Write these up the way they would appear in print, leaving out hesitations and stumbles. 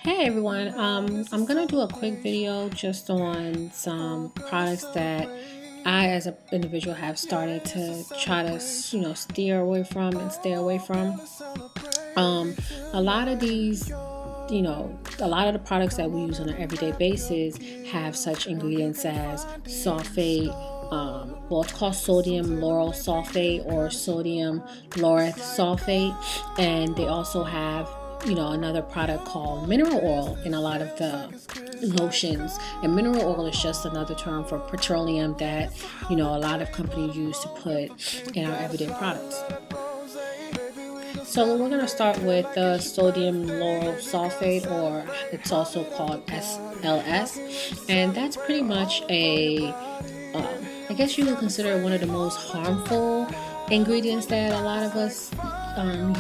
Hey everyone, I'm gonna do a quick video just on some products that I, as an individual, have started to try to, steer away from and stay away from. Um, a lot of these, a lot of the products that we use on an everyday basis have such ingredients as sulfate. Well, it's called sodium lauryl sulfate or sodium laureth sulfate, and they also have another product called mineral oil in a lot of the lotions. And mineral oil is just another term for petroleum that a lot of companies use to put in our everyday products. So we're going to start with the sodium lauryl sulfate, or it's also called SLS, and that's pretty much I guess you would consider it one of the most harmful ingredients that a lot of us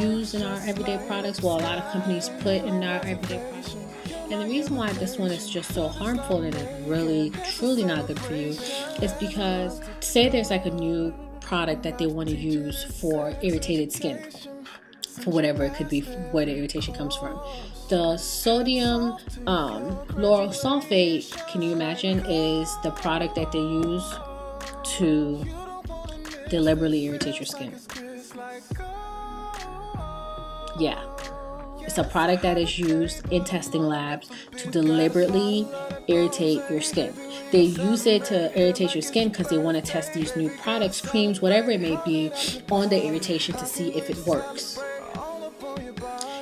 use in our everyday products. Well, a lot of companies put in our everyday products. And the reason why this one is just so harmful and it's really, truly not good for you is because, say there's like a new product that they want to use for irritated skin, for whatever it could be, where the irritation comes from. The sodium lauryl sulfate, can you imagine, is the product that they use to deliberately irritate your skin. Yeah. It's a product that is used in testing labs to deliberately irritate your skin. They use it to irritate your skin because they want to test these new products, creams, whatever it may be, on the irritation to see if it works.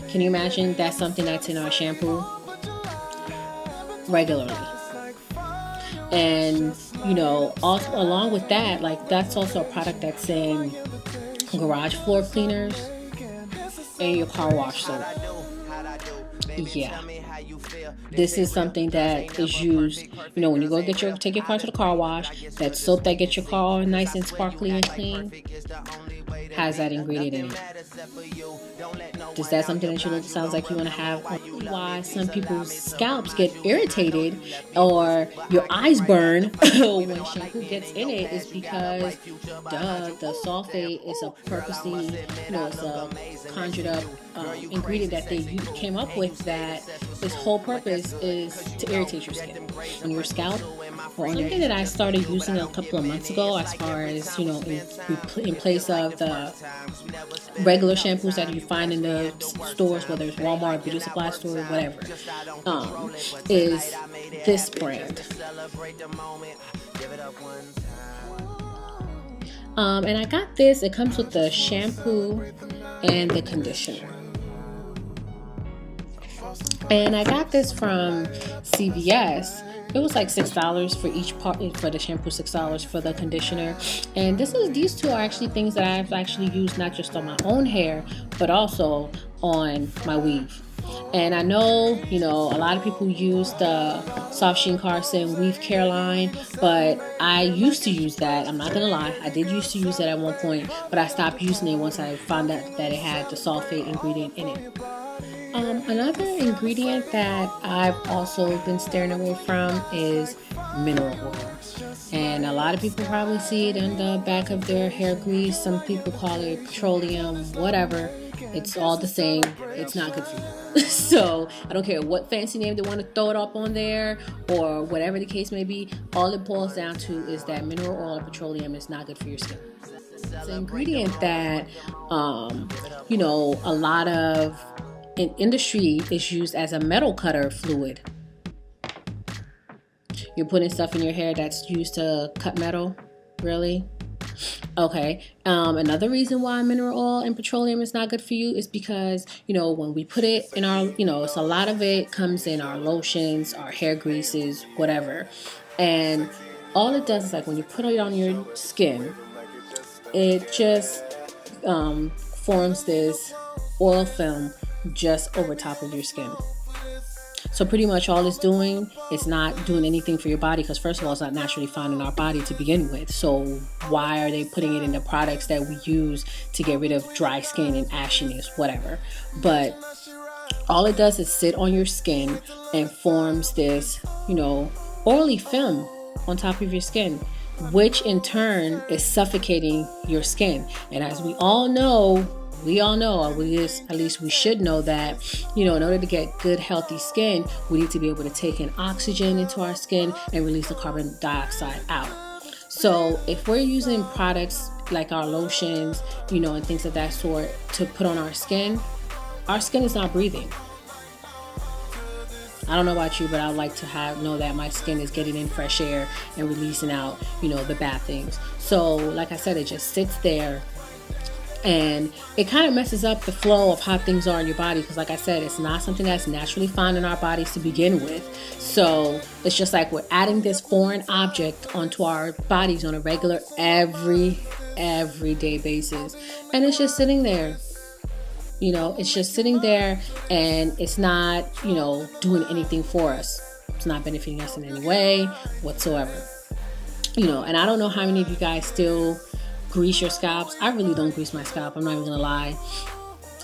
Can you imagine that's something that's in our shampoo regularly? And also, along with that, like, that's also a product that's in garage floor cleaners and your car wash soap. Yeah, this is something that is used, when you go take your car to the car wash. That soap that gets your car all nice and sparkly and clean has that ingredient in it. Is that something that sounds like you want to have? Why some people's scalps get irritated or your eyes burn when shampoo gets in it is because the sulfate is a purposely, it's a conjured up ingredient that they came up with, that its whole purpose is to irritate your skin on your scalp or on your skin. That I started using a couple of months ago, as far as in place of the regular shampoos that you find in the stores, whether it's Walmart, beauty supply store, whatever, is this brand. And I got this. It comes with the shampoo and the conditioner. And I got this from CVS. It was like $6 for each part, for the shampoo, $6 for the conditioner. And these two are actually things that I've actually used not just on my own hair, but also on my weave. And I know, a lot of people use the Soft Sheen Carson Weave Care line, but I used to use that. I'm not gonna lie, I did used to use that at one point, but I stopped using it once I found out that it had the sulfate ingredient in it. Another ingredient that I've also been steering away from is mineral oil. And a lot of people probably see it in the back of their hair grease. Some people call it petroleum, whatever. It's all the same. It's not good for you. So I don't care what fancy name they want to throw it up on there or whatever the case may be. All it boils down to is that mineral oil and petroleum is not good for your skin. It's an ingredient that, a lot of in industry is used as a metal cutter fluid. You're putting stuff in your hair that's used to cut metal? Really? Okay. Another reason why mineral oil and petroleum is not good for you is because, when we put it in our, it's a lot of it comes in our lotions, our hair greases, whatever. And all it does is, like, when you put it on your skin, it just forms this oil film just over top of your skin. So pretty much all it's doing is not doing anything for your body, because first of all, it's not naturally found in our body to begin with. So why are they putting it in the products that we use to get rid of dry skin and ashiness, whatever? But all it does is sit on your skin and forms this, oily film on top of your skin, which in turn is suffocating your skin. And as we all know, we all know, or at least we should know that, in order to get good, healthy skin, we need to be able to take in oxygen into our skin and release the carbon dioxide out. So if we're using products like our lotions, and things of that sort to put on our skin is not breathing. I don't know about you, but I like to know that my skin is getting in fresh air and releasing out, the bad things. So like I said, it just sits there, and it kind of messes up the flow of how things are in your body, because like I said, it's not something that's naturally found in our bodies to begin with. So it's just like we're adding this foreign object onto our bodies on a regular, everyday basis, and it's just sitting there. It's just sitting there, and it's not, doing anything for us. It's not benefiting us in any way whatsoever. And I don't know how many of you guys still grease your scalps. I really don't grease my scalp. I'm not even gonna lie.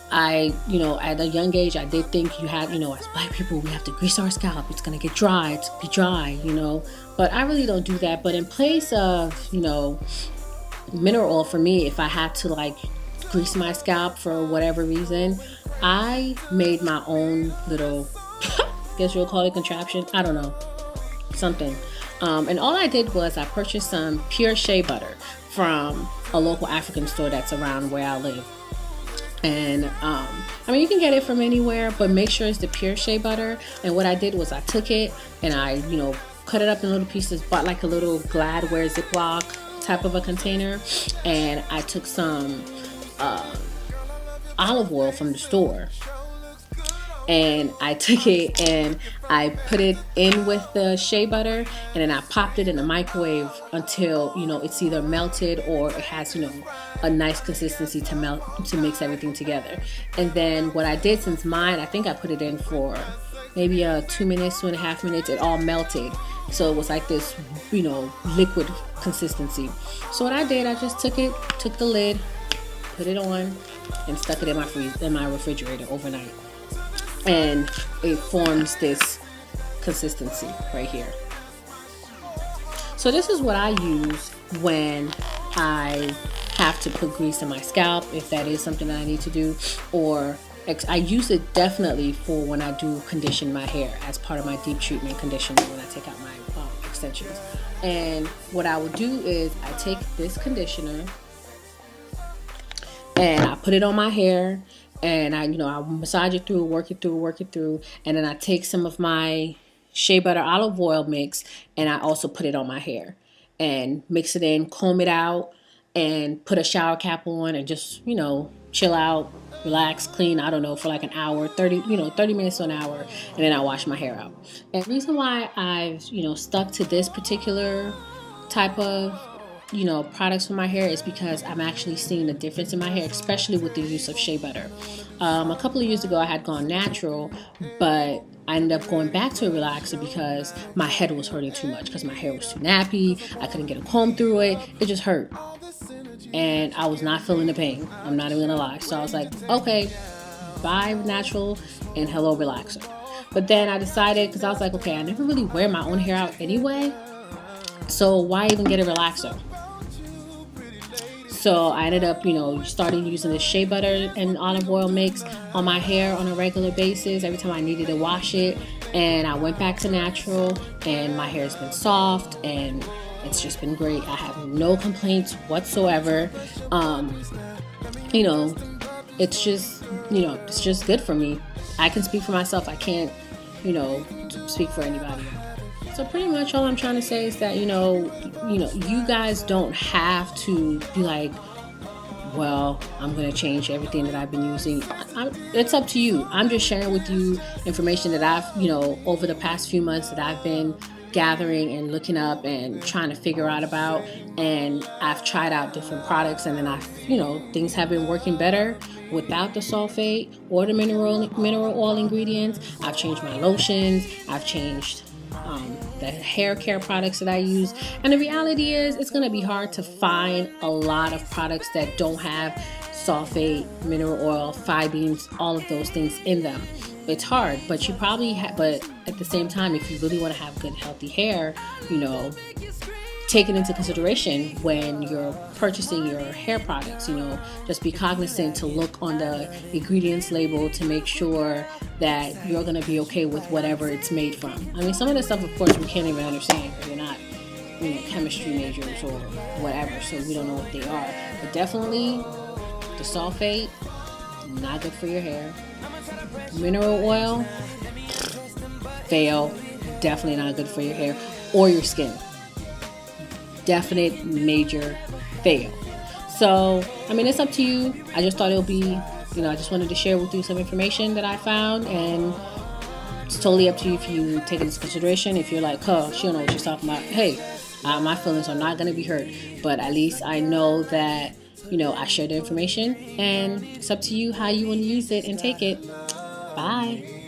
At a young age, I did think you had, as Black people, we have to grease our scalp. It's gonna get dry. It's gonna be dry, But I really don't do that. But in place of, mineral oil, for me, if I had to grease my scalp for whatever reason, I made my own little, guess you'll call it contraption. I don't know, something. And all I did was I purchased some pure shea butter from a local African store that's around where I live. And you can get it from anywhere, but make sure it's the pure shea butter. And what I did was I took it and I, cut it up in little pieces, bought like a little Gladware Ziploc type of a container, and I took some olive oil from the store, and I took it and I put it in with the shea butter, and then I popped it in the microwave until it's either melted or it has a nice consistency to mix everything together. And then what I did, since mine, I think I put it in for maybe 2 minutes, 2.5 minutes, it all melted, so it was like this liquid consistency. So what I did, I just took the lid, put it on, and stuck it in my refrigerator overnight, and it forms this consistency right here. So this is what I use when I have to put grease in my scalp, if that is something that I need to do, or I use it definitely for when I do condition my hair as part of my deep treatment conditioner when I take out my extensions. And what I will do is I take this conditioner and I put it on my hair, and I massage it through, work it through, and then I take some of my shea butter olive oil mix, and I also put it on my hair and mix it in, comb it out, and put a shower cap on, and just chill out, relax, clean, I don't know, for like an hour, 30 minutes to an hour, and then I wash my hair out. And the reason why I've stuck to this particular type of products for my hair is because I'm actually seeing a difference in my hair, especially with the use of shea butter. A couple of years ago I had gone natural, but I ended up going back to a relaxer because my head was hurting too much, because my hair was too nappy, I couldn't get a comb through it, it just hurt, and I was not feeling the pain, I'm not even gonna lie. So I was like, okay, bye natural and hello relaxer. But then I decided, because I was like, okay, I never really wear my own hair out anyway, so why even get a relaxer? So I ended up, starting using the shea butter and olive oil mix on my hair on a regular basis every time I needed to wash it. And I went back to natural, and my hair's been soft, and it's just been great. I have no complaints whatsoever. It's just good for me. I can speak for myself. I can't, speak for anybody. So pretty much all I'm trying to say is that, you guys don't have to be like, well, I'm going to change everything that I've been using. It's up to you. I'm just sharing with you information that I've, over the past few months that I've been gathering and looking up and trying to figure out about. And I've tried out different products, and then things have been working better without the sulfate or the mineral oil ingredients. I've changed my lotions. I've changed the hair care products that I use. And the reality is, it's going to be hard to find a lot of products that don't have sulfate, mineral oil, phybenes, all of those things in them. It's hard, but you probably but at the same time, if you really want to have good, healthy hair, taken into consideration when you're purchasing your hair products. Just be cognizant to look on the ingredients label to make sure that you're going to be okay with whatever it's made from. I mean, some of the stuff, of course, we can't even understand because we're not, chemistry majors or whatever, so we don't know what they are. But definitely, the sulfate, not good for your hair. Mineral oil, fail, definitely not good for your hair or your skin. Definite major fail. So, I mean, it's up to you. I just thought it would be, I just wanted to share with you some information that I found, and it's totally up to you if you take it into consideration. If you're like, oh, she don't know what she's talking about, hey, my feelings are not going to be hurt. But at least I know that, I shared the information, and it's up to you how you want to use it and take it. Bye.